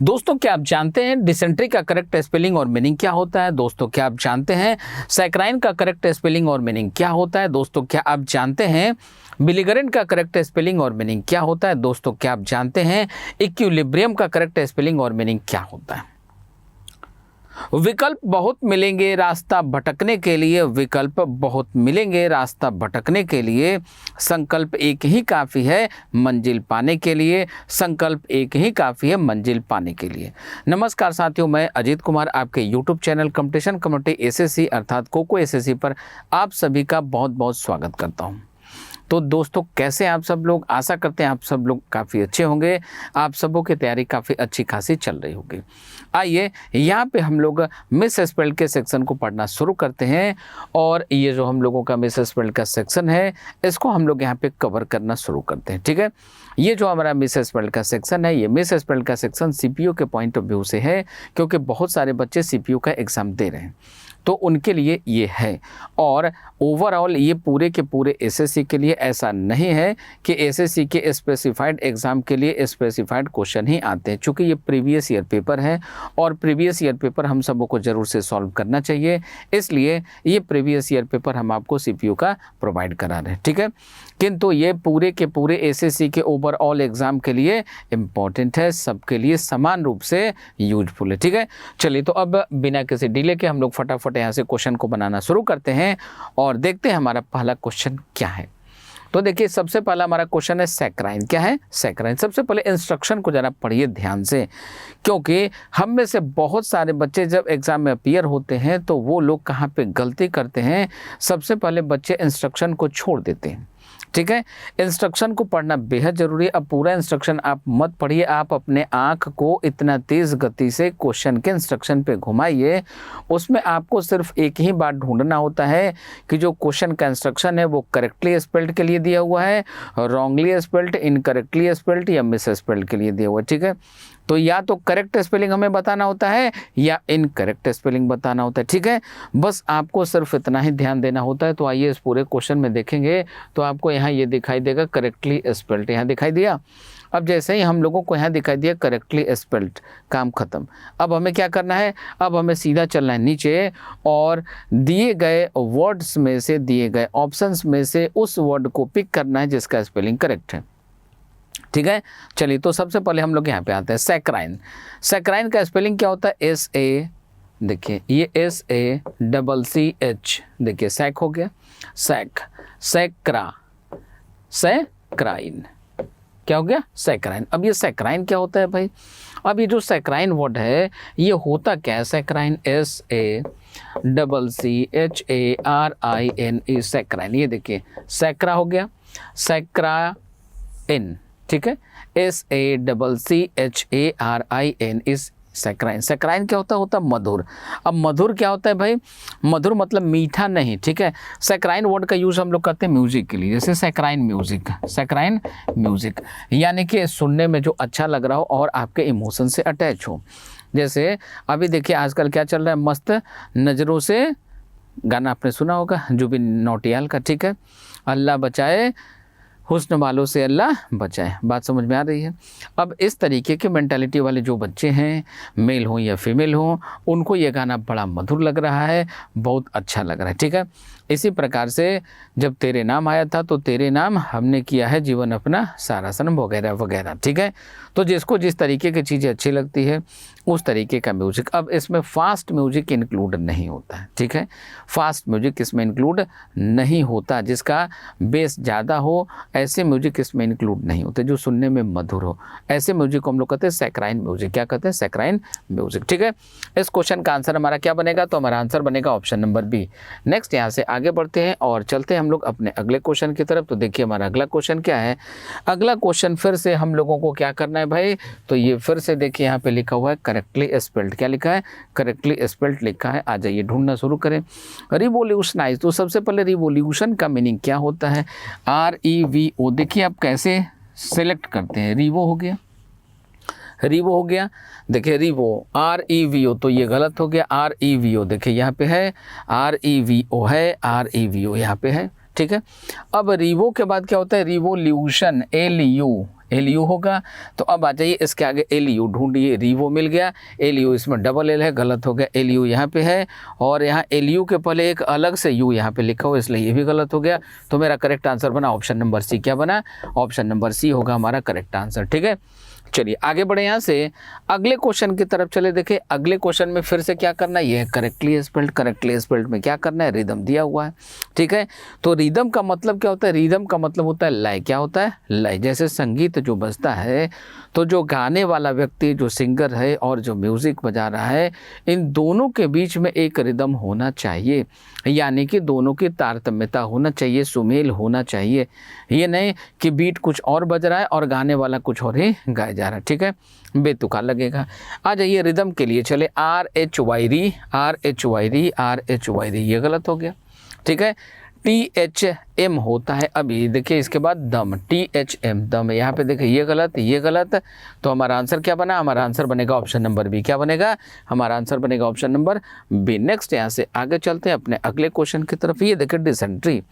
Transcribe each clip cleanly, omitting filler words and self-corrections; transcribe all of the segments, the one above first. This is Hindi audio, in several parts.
दोस्तों क्या आप जानते हैं डिसेंट्री का करेक्ट स्पेलिंग और मीनिंग क्या होता है? दोस्तों क्या आप जानते हैं सैकराइन का करेक्ट स्पेलिंग और मीनिंग क्या होता है? दोस्तों क्या आप जानते हैं बिलिगरेंट का करेक्ट स्पेलिंग और मीनिंग क्या होता है? दोस्तों क्या आप जानते हैं इक्विलिब्रियम का करेक्ट स्पेलिंग और मीनिंग क्या होता है? विकल्प बहुत मिलेंगे रास्ता भटकने के लिए, विकल्प बहुत मिलेंगे रास्ता भटकने के लिए, संकल्प एक ही काफ़ी है मंजिल पाने के लिए, संकल्प एक ही काफ़ी है मंजिल पाने के लिए। नमस्कार साथियों, मैं अजीत कुमार आपके YouTube channel competition community SSC अर्थात कोको एसएससी पर आप सभी का बहुत बहुत स्वागत करता हूं। तो दोस्तों कैसे आप सब लोग? आशा करते हैं आप सब लोग काफ़ी अच्छे होंगे, आप सबों की तैयारी काफ़ी अच्छी खासी चल रही होगी। आइए यहाँ पे हम लोग मिस स्पेल्ड के सेक्शन को पढ़ना शुरू करते हैं और ये जो हम लोगों का मिस स्पेल्ड का सेक्शन है इसको हम लोग यहाँ पे कवर करना शुरू करते हैं। ठीक है, ये जो हमारा मिस स्पेल्ड का सेक्शन है, ये मिस स्पेल्ड का सेक्शन सीपीयू के पॉइंट ऑफ व्यू से है, क्योंकि बहुत सारे बच्चे सीपीयू का एग्ज़ाम दे रहे हैं तो उनके लिए ये है। और ओवरऑल ये पूरे के पूरे एसएससी के लिए ऐसा नहीं है कि एसएससी के स्पेसिफाइड एग्ज़ाम के लिए स्पेसिफाइड क्वेश्चन ही आते हैं, चूँकि ये प्रीवियस ईयर पेपर है और प्रीवियस ईयर पेपर हम सबों को ज़रूर से सॉल्व करना चाहिए, इसलिए ये प्रीवियस ईयर पेपर हम आपको सीपीयू का प्रोवाइड करा रहे हैं। ठीक है, किंतु ये पूरे के पूरे एसएससी के ओवरऑल एग्ज़ाम के लिए इम्पॉर्टेंट है, सबके लिए समान रूप से यूजफुल है। ठीक है, चलिए तो अब बिना किसी डिले के हम लोग फटाफट यहाँ से क्वेश्चन को बनाना शुरू करते हैं और देखते हैं हमारा पहला क्वेश्चन क्या है। तो देखिए सबसे पहला हमारा क्वेश्चन है सैकराइन। क्या है? सैकराइन। सबसे पहले इंस्ट्रक्शन को जरा पढ़िए ध्यान से, क्योंकि हम में से बहुत सारे बच्चे जब एग्जाम में अपीयर होते हैं तो वो लोग कहाँ पे गलती करते हैं, सबसे पहले बच्चे इंस्ट्रक्शन को छोड़ देते हैं। ठीक है, इंस्ट्रक्शन को पढ़ना बेहद ज़रूरी है। अब पूरा इंस्ट्रक्शन आप मत पढ़िए, आप अपने आँख को इतना तेज़ गति से क्वेश्चन के इंस्ट्रक्शन पे घुमाइए, उसमें आपको सिर्फ एक ही बात ढूंढना होता है कि जो क्वेश्चन का इंस्ट्रक्शन है वो करेक्टली स्पेल्ड के लिए दिया हुआ है, रॉन्गली स्पेल्ड, इनकरेक्टली स्पेल्ड या मिस स्पेल्ड के लिए दिया हुआ है। ठीक है, तो या तो करेक्ट स्पेलिंग हमें बताना होता है या इनकरेक्ट स्पेलिंग बताना होता है। ठीक है, बस आपको सिर्फ इतना ही ध्यान देना होता है। तो आइए इस पूरे क्वेश्चन में देखेंगे तो आपको यहाँ ये दिखाई देगा करेक्टली स्पेल्ड, यहाँ दिखाई दिया। अब जैसे ही हम लोगों को यहाँ दिखाई दिया करेक्टली स्पेल्ड, काम खत्म। अब हमें क्या करना है? अब हमें सीधा चलना है नीचे और दिए गए वर्ड्स में से, दिए गए ऑप्शंस में से उस वर्ड को पिक करना है जिसका स्पेलिंग करेक्ट है। ठीक है, चलिए तो सबसे पहले हम लोग यहाँ पे आते हैं सैकराइन। सैकराइन का स्पेलिंग क्या होता है? एस ए, देखिए ये SACCH, देखिए सैक हो गया, सैक, सैक्रा, सैक्राइन, क्या हो गया? सैकराइन। अब ये सैकराइन क्या होता है भाई? अब ये जो सैकराइन वर्ड है ये होता क्या है? सैकराइन SACCHARIN, सैकराइन। ये देखिए सैक्रा हो गया, सैक्राइन। ठीक है, SACCHARIN, इस सैकराइन। सैकराइन क्या होता है मधुर। अब मधुर क्या होता है भाई? मधुर मतलब मीठा नहीं। ठीक है, सैकराइन वर्ड का यूज़ हम लोग करते हैं म्यूजिक के लिए, जैसे सैकराइन म्यूजिक, सैकराइन म्यूजिक, यानी कि सुनने में जो अच्छा लग रहा हो और आपके इमोशन से अटैच हो। जैसे अभी देखिए आजकल क्या चल रहा है, मस्त नज़रों से गाना आपने सुना होगा जुबिन नौटियाल का। ठीक है, अल्लाह बचाए हुस्न वालों से अल्लाह बचाए, बात समझ में आ रही है। अब इस तरीके के मेंटालिटी वाले जो बच्चे हैं, मेल हों या फीमेल हों, उनको ये गाना बड़ा मधुर लग रहा है, बहुत अच्छा लग रहा है। ठीक है, इसी प्रकार से जब तेरे नाम आया था तो तेरे नाम हमने किया है जीवन अपना सारा सनम, वगैरह वगैरह। ठीक है, तो जिसको जिस तरीके की चीज़ें अच्छी लगती है उस तरीके का म्यूजिक। अब इसमें फास्ट म्यूजिक इंक्लूड नहीं होता है। ठीक है, फास्ट म्यूजिक इसमें इंक्लूड नहीं होता, जिसका बेस ज़्यादा हो ऐसे म्यूजिक इसमें इंक्लूड नहीं होते, जो सुनने में मधुर हो, ऐसे म्यूजिक को हम लोग कहते हैं सैकराइन म्यूजिक। क्या कहते हैं? सैकराइन म्यूजिक। ठीक है, इस क्वेश्चन का आंसर हमारा क्या बनेगा? तो हमारा आंसर बनेगा ऑप्शन नंबर बी। नेक्स्ट यहाँ से आगे बढ़ते हैं और चलते हैं हम लोग अपने अगले क्वेश्चन की तरफ। तो देखिए हमारा अगला क्वेश्चन क्या है। अगला क्वेश्चन फिर से हम लोगों को क्या करना है भाई? तो ये फिर से देखिए यहाँ पे लिखा हुआ है करेक्टली स्पेल्ड। क्या लिखा है? करेक्टली स्पेल्ड लिखा है। आ जाइए ढूंढना शुरू करें। रिवोल्यूशनाइज, तो सबसे पहले रिवोल्यूशन का मीनिंग क्या होता है? REVO, देखिए आप कैसे सेलेक्ट करते हैं। रिवो हो गया, रिवो हो गया, देखिए रिवो, REVO, तो ये गलत हो गया। REVO देखिए यहाँ पे है, REVO है, REVO यहाँ पे है। ठीक है, अब रिवो के बाद क्या होता है? रिवोल्यूशन, LU होगा। तो अब आ जाइए इसके आगे LU ढूंढिए, रीवो मिल गया, LU इसमें डबल L है, गलत हो गया, LU यहाँ पे है और यहाँ LU के पहले एक अलग से U यहाँ पे लिखा हुआ, इसलिए ये भी गलत हो गया। तो मेरा करेक्ट आंसर बना ऑप्शन नंबर सी। क्या बना? ऑप्शन नंबर सी होगा हमारा करेक्ट आंसर। ठीक है, चलिए आगे बढ़े यहाँ से अगले क्वेश्चन की तरफ चले। देखिए अगले क्वेश्चन में फिर से क्या करना है, ये करेक्टली स्पेल्ड में क्या करना है, रिदम दिया हुआ है। ठीक है, तो रिदम का मतलब क्या होता है? रिदम का मतलब होता है लय। क्या होता है? लय। जैसे संगीत जो बजता है तो जो गाने वाला व्यक्ति, जो सिंगर है और जो म्यूजिक बजा रहा है, इन दोनों के बीच में एक रिदम होना चाहिए, यानी कि दोनों की तारतम्यता होना चाहिए, सुमेल होना चाहिए। ये नहीं कि बीट कुछ और बज रहा है और गाने वाला कुछ और ही गाया जा रहा है। ठीक है, बेतुका लगेगा। आ जाइए रिदम के लिए चले, RHY री, RHY री, RHY री, ये गलत हो गया। ठीक है, THM होता है। अभी देखिए इसके बाद दम, THM दम, यहाँ पे देखिए ये गलत, ये गलत। तो हमारा आंसर क्या बना? हमारा आंसर बनेगा ऑप्शन नंबर बी। क्या बनेगा? हमारा आंसर बनेगा ऑप्शन नंबर बी। नेक्स्ट यहाँ से आगे चलते हैं अपने अगले क्वेश्चन की तरफ। ये देखिए डिसेंट्री।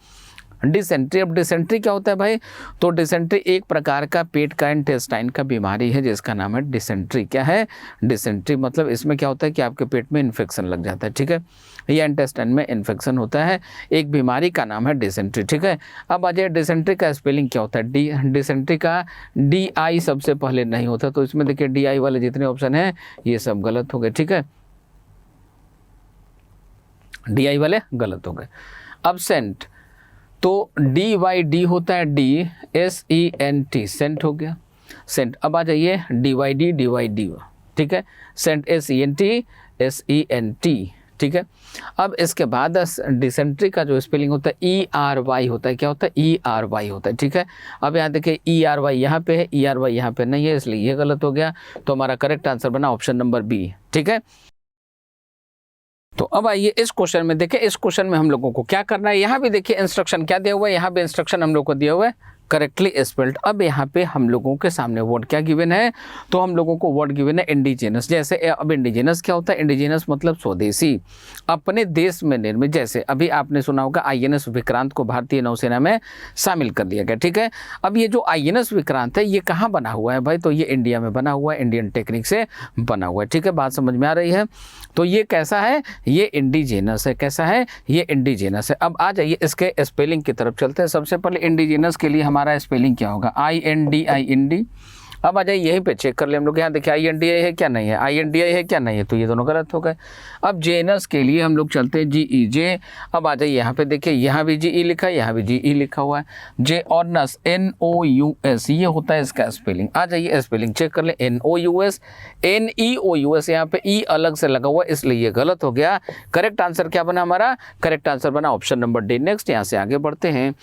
डिसेंट्री, अब डिसेंट्री क्या होता है भाई? तो डिसेंट्री एक प्रकार का पेट का इंटेस्टाइन का बीमारी है जिसका नाम है डिसेंट्री। क्या है? डिसेंट्री। मतलब इसमें क्या होता है कि आपके पेट में इन्फेक्शन लग जाता है। ठीक है, या इंटेस्टाइन में इन्फेक्शन होता है, एक बीमारी का नाम है डिसेंट्री। ठीक है, अब आ जाए डिसेंट्री का स्पेलिंग क्या होता है? डिसेंट्री का DI सबसे पहले नहीं होता, तो इसमें देखिए DI वाले जितने ऑप्शन हैं ये सब गलत हो गए। ठीक है, DI वाले गलत हो गए। अब सेंट, तो DYD होता है, DSENT, सेंट हो गया, सेंट। अब आ जाइए DYD, ठीक है, सेंट SENT। ठीक है, अब इसके बाद डिसेंट्री का जो स्पेलिंग होता है ERY होता है। क्या होता है? ERY होता है। ठीक है, अब यहाँ देखिए ERY यहाँ पे है, ERY यहाँ पे नहीं है, इसलिए ये गलत हो गया। तो हमारा करेक्ट आंसर बना ऑप्शन नंबर बी। ठीक है, तो अब आइए इस क्वेश्चन में देखिए, इस क्वेश्चन में हम लोगों को क्या करना है। यहाँ भी देखिए इंस्ट्रक्शन क्या दिया हुआ है, यहाँ भी इंस्ट्रक्शन हम लोग को दिया हुआ है करेक्टली स्पेल्ड। अब यहाँ पे हम लोगों के सामने वर्ड क्या गिवन है? तो हम लोगों को वर्ड गिवन है इंडिजिनस। जैसे अब इंडिजिनस क्या होता है? इंडिजिनस मतलब स्वदेशी, अपने देश में निर्मित। जैसे अभी आपने सुना होगा INS विक्रांत को भारतीय नौसेना में शामिल कर लिया गया। ठीक है, अब ये जो INS विक्रांत है ये कहाँ बना हुआ है भाई? तो ये इंडिया में बना हुआ है, इंडियन टेक्निक से बना हुआ है। ठीक है, बात समझ में आ रही है? तो ये कैसा है? ये इंडिजिनस है। कैसा है? ये इंडिजिनस है। अब आ जाइए इसके स्पेलिंग की तरफ चलते हैं। सबसे पहले इंडिजिनस के लिए हमारा स्पेलिंग क्या होगा? INDI। अब आ जाइए यहीं पे चेक कर ले हम लोग। यहाँ देखिए INDI है क्या नहीं है, INDI है क्या नहीं है, तो ये दोनों गलत हो गए। अब जेनस के लिए हम लोग चलते हैं GEJ। अब आ जाइए यहाँ पे देखिए, यहाँ भी GE लिखा है, यहाँ भी GE लिखा हुआ है। जे और नस NOUS, ये होता है इसका स्पेलिंग। आ जाइए स्पेलिंग चेक कर ले, NOUS, NEOUS, यहाँ पे E अलग से लगा हुआ है, इसलिए ये गलत हो गया। करेक्ट आंसर क्या बना हमारा? करेक्ट आंसर बना ऑप्शन नंबर डी। नेक्स्ट यहाँ से आगे बढ़ते हैं।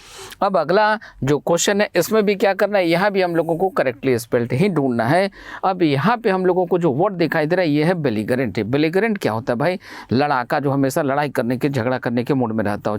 अब अगला जो क्वेश्चन है इसमें भी क्या करना है, यहाँ भी हम लोगों को करेक्टली स्पेल्ड ही ढूंढना है। अब यहाँ पे हम लोगों को जो वर्ड दिखाई दे रहा है ये है बेलिगरेंट। बेलिगरेंट क्या होता है भाई? लड़ाका, जो हमेशा लड़ाई करने के, झगड़ा करने के मूड में रहता हो।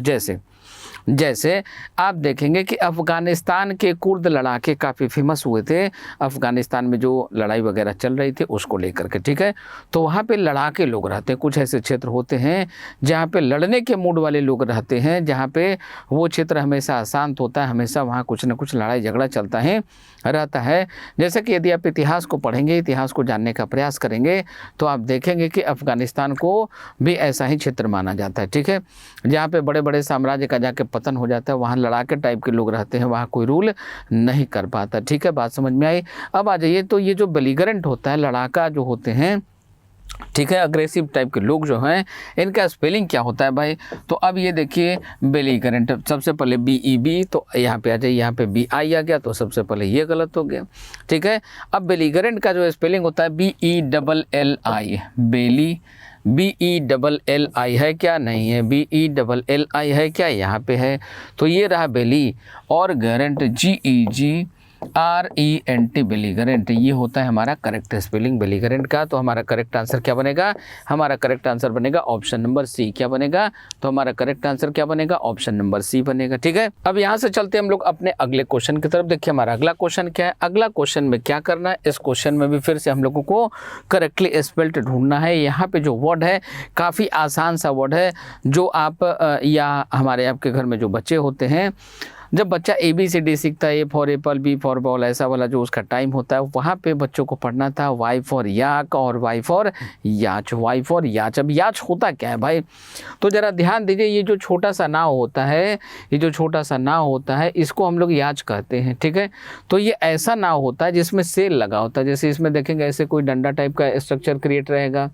जैसे आप देखेंगे कि अफ़गानिस्तान के कुर्द लड़ाके काफ़ी फेमस हुए थे, अफ़गानिस्तान में जो लड़ाई वगैरह चल रही थी उसको लेकर के। ठीक है, तो वहाँ पे लड़ाके लोग रहते हैं। कुछ ऐसे क्षेत्र होते हैं जहाँ पे लड़ने के मूड वाले लोग रहते हैं, जहाँ पे वो क्षेत्र हमेशा अशांत होता है, हमेशा वहाँ कुछ न कुछ लड़ाई झगड़ा चलता है रहता है। जैसे कि यदि आप इतिहास को पढ़ेंगे, इतिहास को जानने का प्रयास करेंगे, तो आप देखेंगे कि अफ़गानिस्तान को भी ऐसा ही क्षेत्र माना जाता है। ठीक है, जहाँ पे बड़े बड़े साम्राज्य का जाके पतन हो जाता है, वहाँ लड़ाके टाइप के लोग रहते हैं, वहाँ कोई रूल नहीं कर पाता। ठीक है, बात समझ में आई? अब आ जाइए, तो ये जो बेलिगरेंट होता है, लड़ाका जो होते हैं, ठीक है, अग्रेसिव टाइप के लोग जो हैं, इनका स्पेलिंग क्या होता है भाई? तो अब ये देखिए बेलिगरेंट, सबसे पहले BEB, तो यहाँ पे आ जाइए, यहाँ पे BI आ गया, तो सबसे पहले ये गलत हो गया। ठीक है, अब बेलिगरेंट का जो स्पेलिंग होता है BELLI, बेली, BELLI है क्या? नहीं है। BELLI है क्या? यहाँ पे है। तो ये रहा बेली, और गरेंट GEGRENT, बेलिगरेंट, ये होता है हमारा करेक्ट स्पेलिंग बेलिगरेंट का। तो हमारा करेक्ट आंसर क्या बनेगा? हमारा करेक्ट आंसर बनेगा ऑप्शन नंबर सी। क्या बनेगा? तो हमारा करेक्ट आंसर क्या बनेगा? ऑप्शन नंबर सी बनेगा। ठीक है, अब यहाँ से चलते हैं हम लोग अपने अगले क्वेश्चन की तरफ। देखिए हमारा अगला क्वेश्चन क्या है। अगला क्वेश्चन में क्या करना है, इस क्वेश्चन में भी फिर से हम लोगों को करेक्टली स्पेल्ड ढूंढना है। यहाँ पे जो वर्ड है काफ़ी आसान सा वर्ड है, जो आप या हमारे आपके घर में जो बच्चे होते हैं जब बच्चा ABCD सीखता है, A for Apple, B for ball, ऐसा वाला जो उसका टाइम होता है, वहाँ पे बच्चों को पढ़ना था Y फॉर याक और Y फॉर याच, Y फॉर याच। अब याच होता क्या है भाई, तो ज़रा ध्यान दीजिए, ये जो छोटा सा नाव होता है, ये जो छोटा सा नाव होता है, इसको हम लोग याच कहते हैं, ठीक है। तो ये ऐसा नाव होता है जिसमें सेल लगा होता है, जैसे इसमें देखेंगे ऐसे कोई डंडा टाइप का स्ट्रक्चर क्रिएट रहेगा,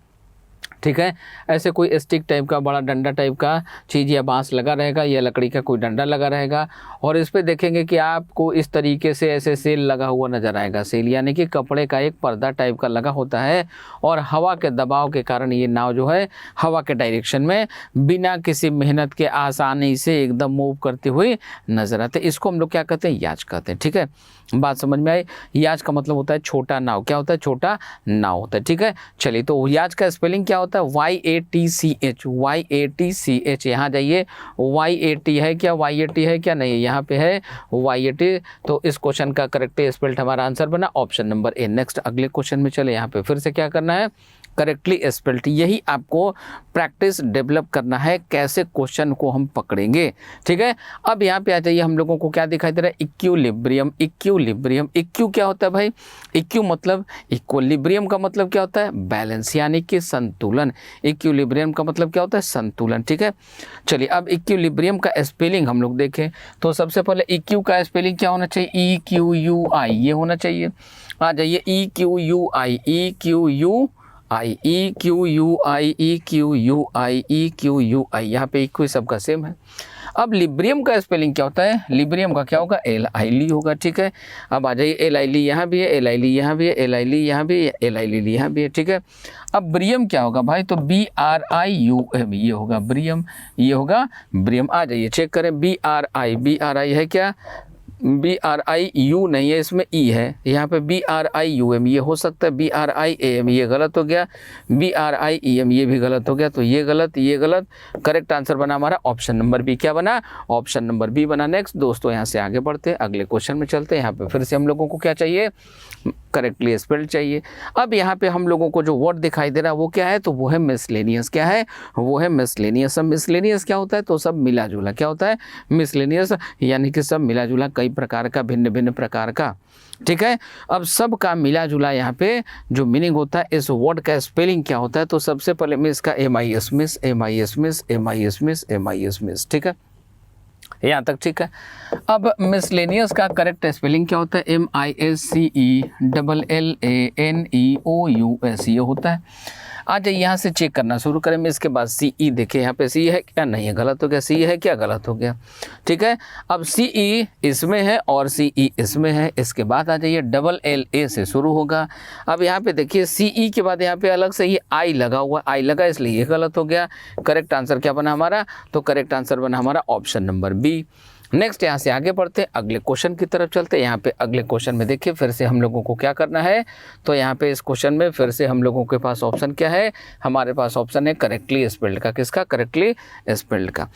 ठीक है। ऐसे कोई स्टिक टाइप का बड़ा डंडा टाइप का चीज़ या बांस लगा रहेगा या लकड़ी का कोई डंडा लगा रहेगा, और इस पे देखेंगे कि आपको इस तरीके से ऐसे सेल लगा हुआ नज़र आएगा। सेल यानी कि कपड़े का एक पर्दा टाइप का लगा होता है, और हवा के दबाव के कारण ये नाव जो है हवा के डायरेक्शन में बिना किसी मेहनत के आसानी से एकदम मूव करते हुए नजर आते। इसको हम लोग क्या कहते हैं, याच कहते हैं, ठीक है। बात समझ में आई। याच का मतलब होता है छोटा नाव। क्या होता है, छोटा नाव होता है, ठीक है। चलिए, तो याच का स्पेलिंग क्या होता है, YATCH, YATCH। यहाँ जाइए, YAT है क्या, YAT है क्या, नहीं, यहाँ पे है YAT। तो इस क्वेश्चन का करेक्ट स्पेल्ड हमारा आंसर बना ऑप्शन नंबर A। नेक्स्ट अगले क्वेश्चन में चले, यहाँ पे फिर से क्या करना है, करेक्टली स्पेल्ड। यही आपको प्रैक्टिस डेवलप करना है, कैसे क्वेश्चन को हम पकड़ेंगे, ठीक है। अब यहाँ पे आ जाइए, हम लोगों को क्या दिखाई दे रहा है, इक्विलिब्रियम। इक्विलिब्रियम, इक्यू क्या होता है भाई, इक्यू मतलब इक्विलिब्रियम का मतलब क्या होता है, बैलेंस यानी कि संतुलन। इक्विलिब्रियम का मतलब क्या होता है, संतुलन, ठीक है। चलिए, अब इक्विलिब्रियम का स्पेलिंग हम लोग देखें तो सबसे पहले इक्यू का स्पेलिंग क्या होना चाहिए, EQUI, ये होना चाहिए। आ जाइए, EQUI, EQUI, यहाँ पे इक्वी सबका सेम है। अब लिब्रियम का स्पेलिंग क्या होता है, लिब्रियम का क्या होगा, LIL होगा, ठीक है। अब आ जाइए, LIL यहाँ भी है, LIL यहाँ भी है, LIL यहाँ भी है, LIL यहाँ भी है, ठीक है। अब ब्रियम क्या होगा भाई, तो BRIUM, ये होगा ब्रियम, ये होगा ब्रियम। आ जाइए चेक करें, BRI है क्या, BRIU नहीं है, इसमें E है, यहाँ पे BRIUM, ये हो सकता है BRIAM, ये गलत हो गया, BRIEM ये भी गलत हो गया, तो ये गलत, ये गलत। करेक्ट आंसर बना हमारा ऑप्शन नंबर B। क्या बना, ऑप्शन नंबर B बना। नेक्स्ट दोस्तों, यहाँ से आगे बढ़ते हैं, अगले क्वेश्चन में चलते हैं। यहाँ पे फिर से हम लोगों को क्या चाहिए, करेक्टली स्पेल्ड चाहिए। अब यहाँ पे हम लोगों को जो वर्ड दिखाई दे रहा है वो क्या है, तो वो है मिसलेनियस। क्या है, वो है मिसलेनियस। अब मिसलेनियस क्या होता है, तो सब मिला जुला। क्या होता है, मिसलेनियस यानी कि सब मिला जुला, कई प्रकार का, भिन्न भिन्न प्रकार का, ठीक है। अब सब का मिला जुला यहाँ पे जो मीनिंग होता है, इस वर्ड का स्पेलिंग क्या होता है, तो सबसे पहले मिस का MIS, miss, MIS, miss, MIS, miss, MIS, miss, ठीक है, यहाँ तक ठीक है। अब मिसलेनियस का करेक्ट स्पेलिंग क्या होता है, MISCELLANEOUS, ये होता है। आ जाइए, यहाँ से चेक करना शुरू करें। मैं इसके बाद CE देखें, यहाँ पे C है क्या, नहीं है, गलत हो गया। C है क्या, गलत हो गया, ठीक है। अब CE इसमें है और CE इसमें है। इसके बाद आ जाइए, LLA से शुरू होगा। अब यहाँ पे देखिए, CE के बाद यहाँ पे अलग से ये I लगा हुआ, I लगा, इसलिए ये गलत हो गया। करेक्ट आंसर क्या बना हमारा, तो करेक्ट आंसर बना हमारा ऑप्शन नंबर B। नेक्स्ट यहाँ से आगे बढ़ते हैं, अगले क्वेश्चन की तरफ चलते हैं। यहाँ पे अगले क्वेश्चन में देखिए, फिर से हम लोगों को क्या करना है, तो यहाँ पे इस क्वेश्चन में फिर से हम लोगों के पास ऑप्शन क्या है, हमारे पास ऑप्शन है करेक्टली स्पेल्ड का। किसका, करेक्टली स्पेल्ड का।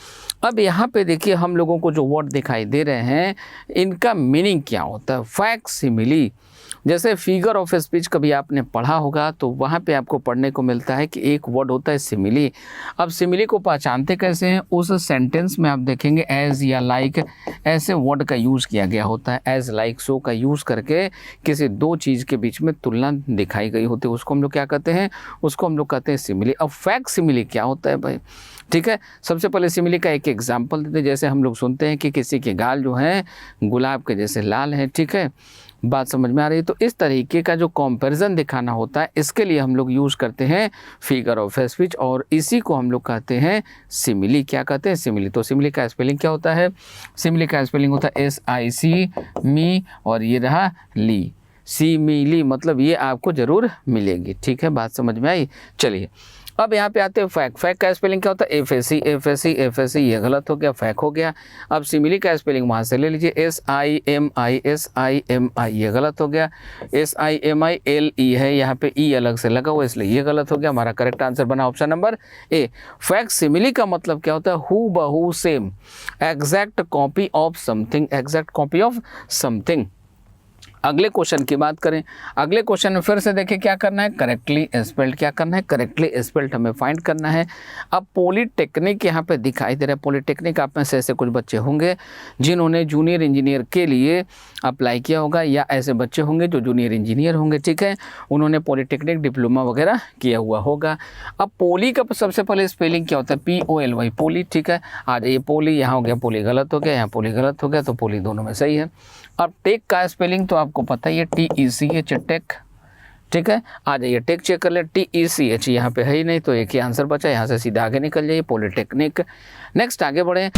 अब यहाँ पे देखिए, हम लोगों को जो वर्ड दिखाई दे रहे हैं, इनका मीनिंग क्या होता है, फैक्सिमिली। जैसे फिगर ऑफ स्पीच कभी आपने पढ़ा होगा, तो वहाँ पे आपको पढ़ने को मिलता है कि एक वर्ड होता है सिमिली। अब सिमिली को पहचानते कैसे हैं, उस सेंटेंस में आप देखेंगे एज या लाइक ऐसे वर्ड का यूज़ किया गया होता है। एज, लाइक, सो का यूज़ करके किसी दो चीज़ के बीच में तुलना दिखाई गई होती है, उसको हम लोग क्या कहते हैं, उसको हम लोग कहते हैं सिमिली। अब फैक्ट सिमिली क्या होता है भाई, ठीक है। सबसे पहले सिमिली का एक एग्जाम्पल देते हैं। जैसे हम लोग सुनते हैं कि किसी के गाल जो हैं गुलाब के जैसे लाल हैं, ठीक है, बात समझ में आ रही है। तो इस तरीके का जो कंपैरिजन दिखाना होता है, इसके लिए हम लोग यूज़ करते हैं फिगर ऑफ स्पीच, और इसी को हम लोग कहते हैं सिमिली। क्या कहते हैं, सिमिली। तो सिमिली का स्पेलिंग क्या होता है, सिमिली का स्पेलिंग होता है SIC, मी, और ये रहा ली, सिमिली, मतलब ये आपको ज़रूर मिलेगी, ठीक है, बात समझ में आई। चलिए, अब यहाँ पे आते हैं फैक। फैक का स्पेलिंग क्या होता है, FAC, ये गलत हो गया, फैक हो गया। अब सिमिली का स्पेलिंग वहाँ से ले लीजिए, SIMI, ये गलत हो गया। SIMILE है, यहाँ पे E अलग से लगा हुआ, इसलिए ये गलत हो गया। हमारा करेक्ट आंसर बना option number A। Fake simile का मतलब क्या होता है, हू बहू same, exact copy of something, exact copy of something. अगले क्वेश्चन की बात करें, अगले क्वेश्चन में फिर से देखिए क्या करना है, करेक्टली स्पेल्ड क्या करना है, करेक्टली स्पेल्ड हमें फाइंड करना है। अब पॉलिटेक्निक यहाँ पे दिखाई दे रहा है, पॉलिटेक्निक आप में से ऐसे कुछ बच्चे होंगे जिन्होंने जूनियर इंजीनियर के लिए अप्लाई किया होगा, या ऐसे बच्चे होंगे जो जूनियर इंजीनियर होंगे, ठीक है, उन्होंने पॉलिटेक्निक डिप्लोमा वगैरह किया हुआ होगा। अब पोली का सबसे पहले स्पेलिंग क्या होता है, POLY, पोली, ठीक है। आ जाइए, पोली यहाँ हो गया, पोली गलत हो गया, यहाँ पोली गलत हो गया, तो पोली दोनों में सही है। अब टेक का स्पेलिंग तो आपको पता ही है, TECH, टेक, ठीक है। आ जाइए टेक चेक कर ले, TECH यहाँ पे है ही नहीं, तो एक ही आंसर बचा, यहाँ से सीधा आगे निकल जाइए, पॉलिटेक्निक। नेक्स्ट आगे बढ़े।